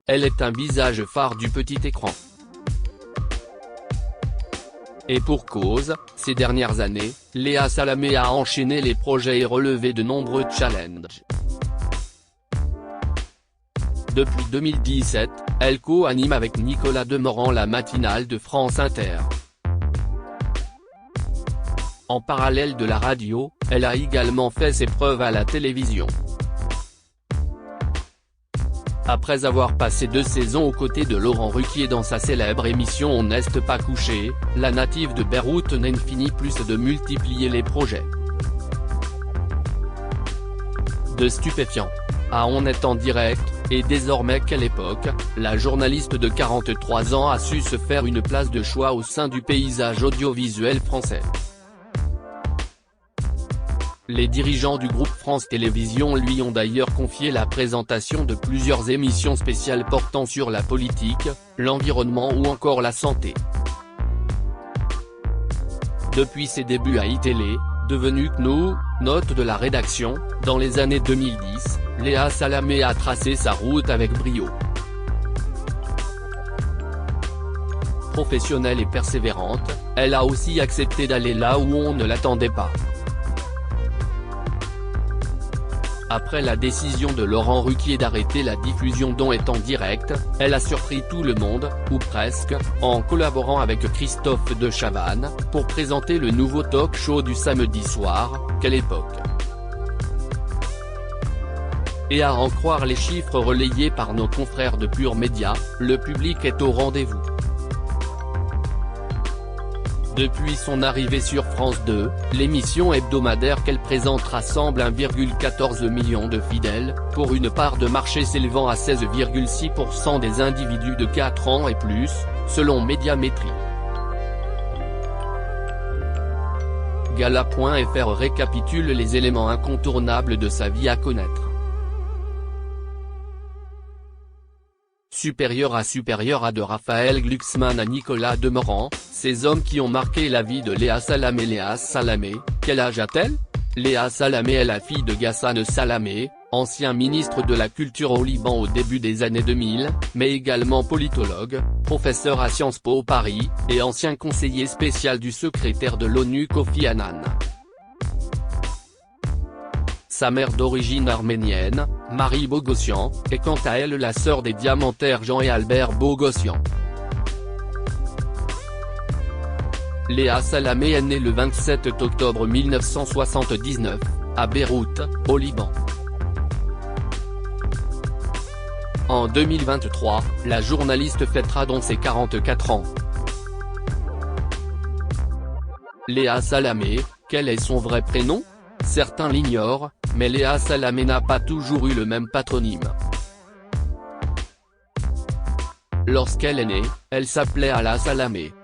elle est un visage phare du petit écran. Et pour cause, ces dernières années, Léa Salamé a enchaîné les projets et relevé de nombreux challenges. Depuis 2017, elle co-anime avec Nicolas Demorand la matinale de France Inter. En parallèle de la radio, elle a également fait ses preuves à la télévision. Après avoir passé 2 saisons aux côtés de Laurent Ruquier dans sa célèbre émission On n'est pas couché, la native de Beyrouth n'en finit plus de multiplier les projets. De stupéfiant à On est en direct, et désormais Quelle époque, la journaliste de 43 ans a su se faire une place de choix au sein du paysage audiovisuel français. Les dirigeants du groupe France Télévisions lui ont d'ailleurs confié la présentation de plusieurs émissions spéciales portant sur la politique, l'environnement ou encore la santé. Depuis ses débuts à iTélé, devenue CNOO, note de la rédaction, dans les années 2010, Léa Salamé a tracé sa route avec brio. Professionnelle et persévérante, elle a aussi accepté d'aller là où on ne l'attendait pas. Après la décision de Laurent Ruquier d'arrêter la diffusion d'On est en direct, elle a surpris tout le monde, ou presque, en collaborant avec Christophe de Chavannes, pour présenter le nouveau talk show du samedi soir, Quelle époque. Et à en croire les chiffres relayés par nos confrères de Pure Média, le public est au rendez-vous. Depuis son arrivée sur France 2, l'émission hebdomadaire qu'elle présente rassemble 1,14 million de fidèles, pour une part de marché s'élevant à 16,6% des individus de 4 ans et plus, selon Médiamétrie. Gala.fr récapitule les éléments incontournables de sa vie à connaître. Supérieur à de Raphaël Glucksmann à Nicolas Demorand, ces hommes qui ont marqué la vie de Léa Salamé. Léa Salamé, quel âge a-t-elle? Léa Salamé est la fille de Ghassan Salamé, ancien ministre de la Culture au Liban au début des années 2000, mais également politologue, professeur à Sciences Po Paris, et ancien conseiller spécial du secrétaire de l'ONU Kofi Annan. Sa mère d'origine arménienne, Marie Bogossian, est quant à elle la sœur des diamantaires Jean et Albert Bogossian. Léa Salamé est née le 27 octobre 1979, à Beyrouth, au Liban. En 2023, la journaliste fêtera donc ses 44 ans. Léa Salamé, quel est son vrai prénom? Certains l'ignorent, mais Léa Salamé n'a pas toujours eu le même patronyme. Lorsqu'elle est née, elle s'appelait Ala Salamé.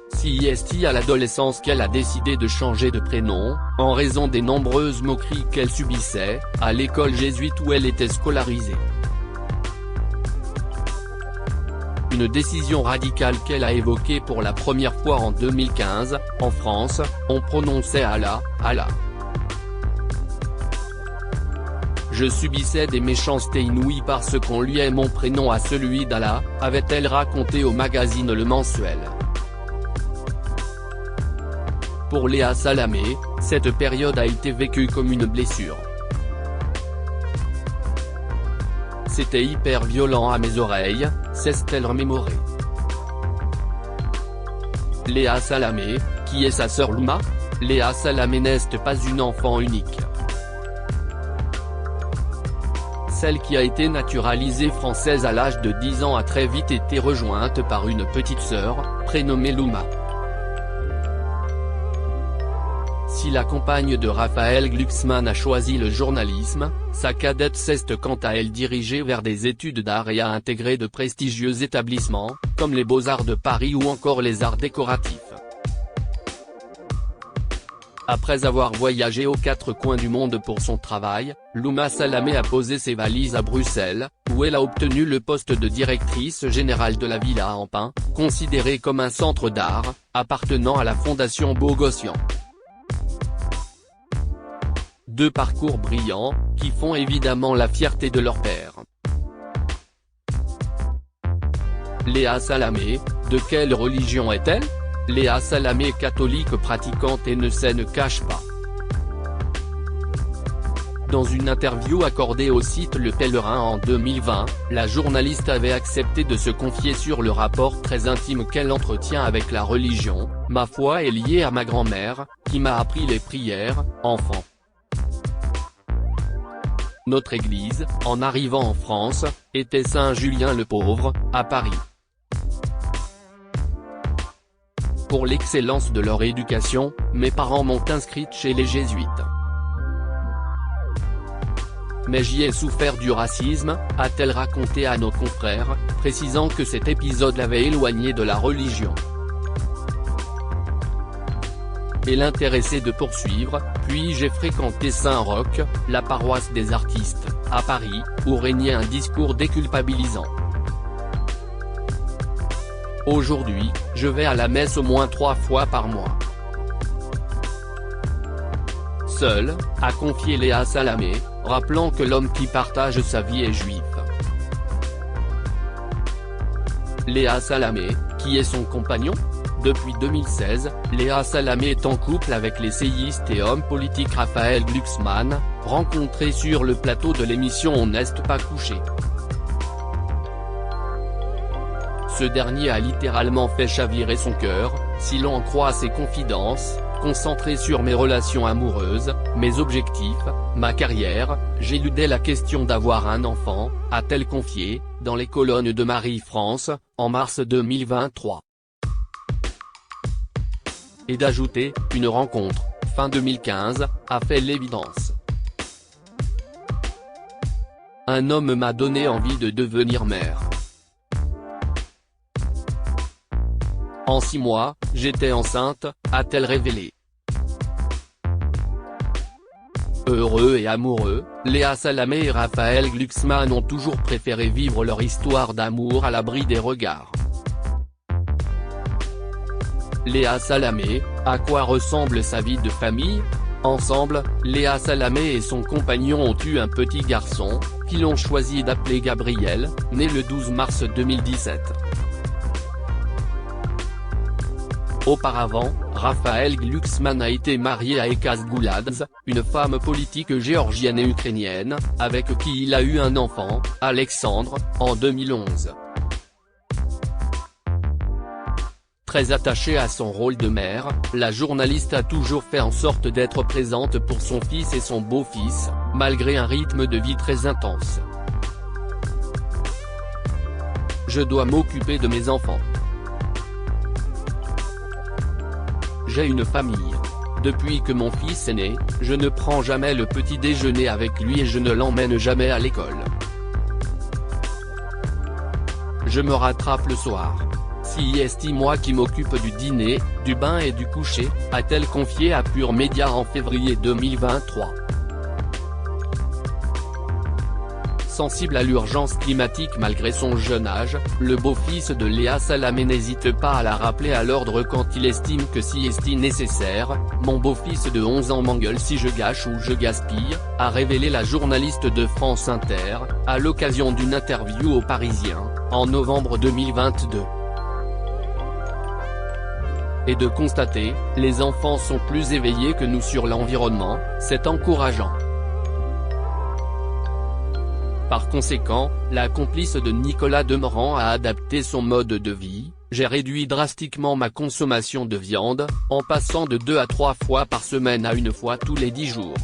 C'est à l'adolescence qu'elle a décidé de changer de prénom, en raison des nombreuses moqueries qu'elle subissait, à l'école jésuite où elle était scolarisée. Une décision radicale qu'elle a évoquée pour la première fois en 2015, en France, on prononçait Allah, Allah. Je subissais des méchancetés inouïes parce qu'on liait mon prénom à celui d'Allah, avait-elle raconté au magazine Le Mensuel. Pour Léa Salamé, cette période a été vécue comme une blessure. C'était hyper violent à mes oreilles, s'est-elle remémorée. Léa Salamé, qui est sa sœur Louma? Léa Salamé n'est pas une enfant unique. Celle qui a été naturalisée française à l'âge de 10 ans a très vite été rejointe par une petite sœur, prénommée Louma. Si la compagne de Raphaël Glucksmann a choisi le journalisme, sa cadette s'est quant à elle dirigée vers des études d'art et a intégré de prestigieux établissements, comme les Beaux-Arts de Paris ou encore les Arts décoratifs. Après avoir voyagé aux 4 coins du monde pour son travail, Louma Salamé a posé ses valises à Bruxelles, où elle a obtenu le poste de directrice générale de la Villa en Pin, considérée comme un centre d'art, appartenant à la Fondation Bogossian. deux parcours brillants, qui font évidemment la fierté de leur père. Léa Salamé, de quelle religion est-elle? Léa Salamé est catholique pratiquante et ne cache pas. Dans une interview accordée au site Le Pèlerin en 2020, la journaliste avait accepté de se confier sur le rapport très intime qu'elle entretient avec la religion. « Ma foi est liée à ma grand-mère, qui m'a appris les prières, enfant. Notre église, en arrivant en France, était Saint-Julien le Pauvre, à Paris. Pour l'excellence de leur éducation, mes parents m'ont inscrite chez les jésuites. Mais j'y ai souffert du racisme, a-t-elle raconté à nos confrères, précisant que cet épisode l'avait éloignée de la religion. Et l'intéressait de poursuivre, puis j'ai fréquenté Saint-Roch, la paroisse des artistes, à Paris, où régnait un discours déculpabilisant. Aujourd'hui, je vais à la messe au moins 3 fois par mois. Seule, a confié Léa Salamé, rappelant que l'homme qui partage sa vie est juif. Léa Salamé, qui est son compagnon? Depuis 2016, Léa Salamé est en couple avec l'essayiste et homme politique Raphaël Glucksmann, rencontré sur le plateau de l'émission On n'est pas couché. Ce dernier a littéralement fait chavirer son cœur, si l'on en croit ses confidences. Concentré sur mes relations amoureuses, mes objectifs, ma carrière, j'éludais la question d'avoir un enfant, a-t-elle confié, dans les colonnes de Marie-France, en mars 2023. Et d'ajouter, une rencontre, fin 2015, a fait l'évidence. Un homme m'a donné envie de devenir mère. En 6 mois, j'étais enceinte, a-t-elle révélé. Heureux et amoureux, Léa Salamé et Raphaël Glucksmann ont toujours préféré vivre leur histoire d'amour à l'abri des regards. Léa Salamé, à quoi ressemble sa vie de famille? Ensemble, Léa Salamé et son compagnon ont eu un petit garçon, qu'ils ont choisi d'appeler Gabriel, né le 12 mars 2017. Auparavant, Raphaël Glucksmann a été marié à Ekaz Gouladze, une femme politique géorgienne et ukrainienne, avec qui il a eu un enfant, Alexandre, en 2011. Très attachée à son rôle de mère, la journaliste a toujours fait en sorte d'être présente pour son fils et son beau-fils, malgré un rythme de vie très intense. Je dois m'occuper de mes enfants. J'ai une famille. Depuis que mon fils est né, je ne prends jamais le petit déjeuner avec lui et je ne l'emmène jamais à l'école. Je me rattrape le soir. C'est moi qui m'occupe du dîner, du bain et du coucher, a-t-elle confié à Pure Média en février 2023. Sensible à l'urgence climatique malgré son jeune âge, le beau-fils de Léa Salamé n'hésite pas à la rappeler à l'ordre quand il estime que si est nécessaire. Mon beau-fils de 11 ans m'engueule si je gâche ou je gaspille, a révélé la journaliste de France Inter, à l'occasion d'une interview au Parisien, en novembre 2022. Et de constater, les enfants sont plus éveillés que nous sur l'environnement, c'est encourageant. Par conséquent, la complice de Nicolas Demorand a adapté son mode de vie. J'ai réduit drastiquement ma consommation de viande, en passant de 2 à 3 fois par semaine à 1 fois tous les 10 jours.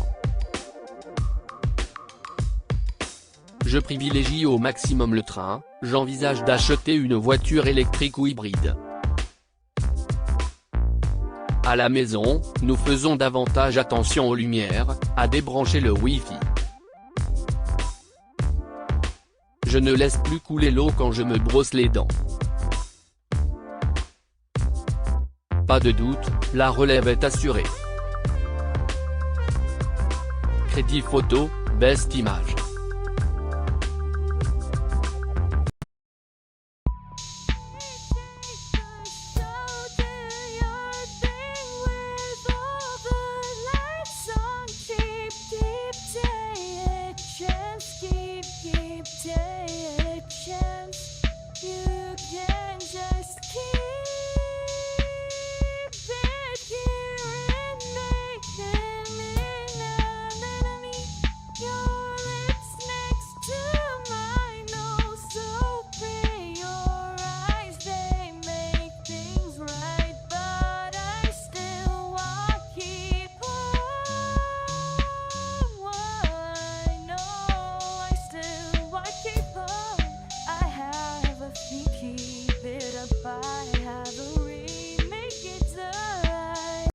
Je privilégie au maximum le train, j'envisage d'acheter une voiture électrique ou hybride. À la maison, nous faisons davantage attention aux lumières, à débrancher le Wi-Fi. Je ne laisse plus couler l'eau quand je me brosse les dents. Pas de doute, la relève est assurée. Crédit photo, Best Image.